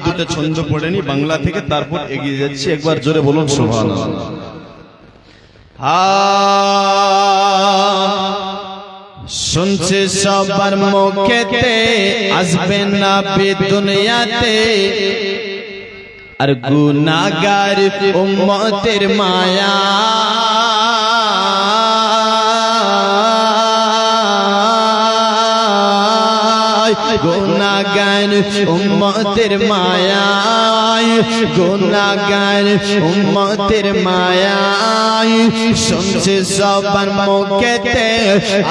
দুটো ছন্দ পড়েনি বাংলা থেকে, তারপর এগিয়ে যাচ্ছি। একবার জোরে বলুন সুবহানাল্লাহ। শুনছে সবার মুখেতে, আসবে না বে দুনিয়াতে, আর গুনাহগার উম্মতের মায়া, গুনাহগার উম্মতের মায়া, গুনাহগার উম্মতের মায়া। শুনছে সবার মুখেতে,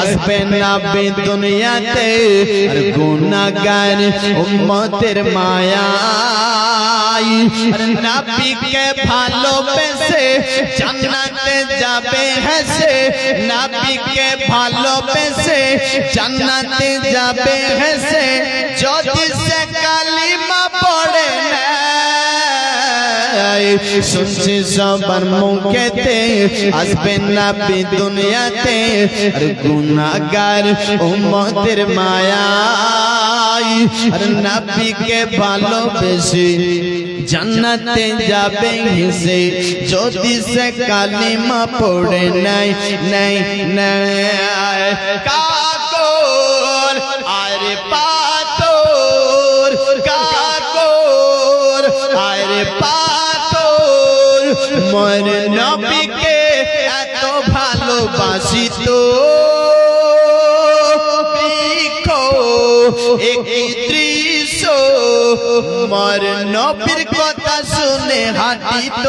আসবে না বে দুনিয়াতে, আর গুনাহগার উম্মতের মায়া। নবীকে ভালোবেসে জান্নাতে যাবে হেসে, নবীকে ভালোবেসে জান্নাতে যাবে হেসে, যদি সে কালিমা পড়ে না। শুনছি সবার মুখেতে, আসবে না বে দুনিয়াতে, আর গুনাহগার উম্মতের মায়া। আর নবীকে ভালোবেসে জান্নাতে যাবে হেসে, যদি সে কালিমা পড়ে নাই নাই নাই। কাকর আরে পাথর, কাকর আরে পাথর, মোর নবীকে এত ভালোবাসিত, দৃশ্য মোর নবীর কথা শুনে হাঁটিত।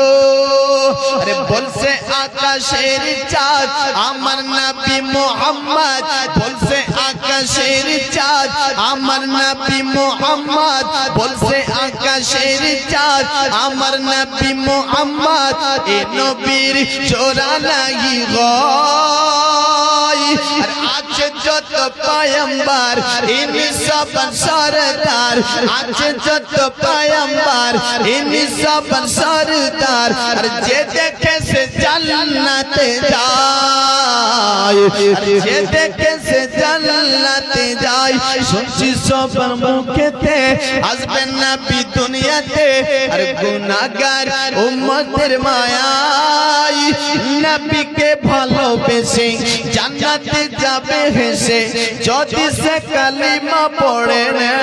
আরে বলছে আকাশের চাঁদ আমার নবী মুহাম্মদ, বলছে আকাশের চাঁদ আমার নবী মুহাম্মদ, বলছে আকাশের চাঁদ আমার নবী মুহাম্মদ। এ নবীর চোরা লাগি গয়, আর আছে যত পয়গম্বর ইনি সব সরদার, আছে যত পয়গম্বর ইনি সব সরদার। আর যে দেখে সে জান্নাতে যায়, যে দেখে সে জান্নাতে যায়। শুনছি সবার মুখেতে, আসবে না বে দুনিয়াতে, আর গুনাহগার উম্মতের মায়া। নবীকে ভালোবেসে জান্নাতে যাবে হেসে, যদি সে কালিমা পড়ে না।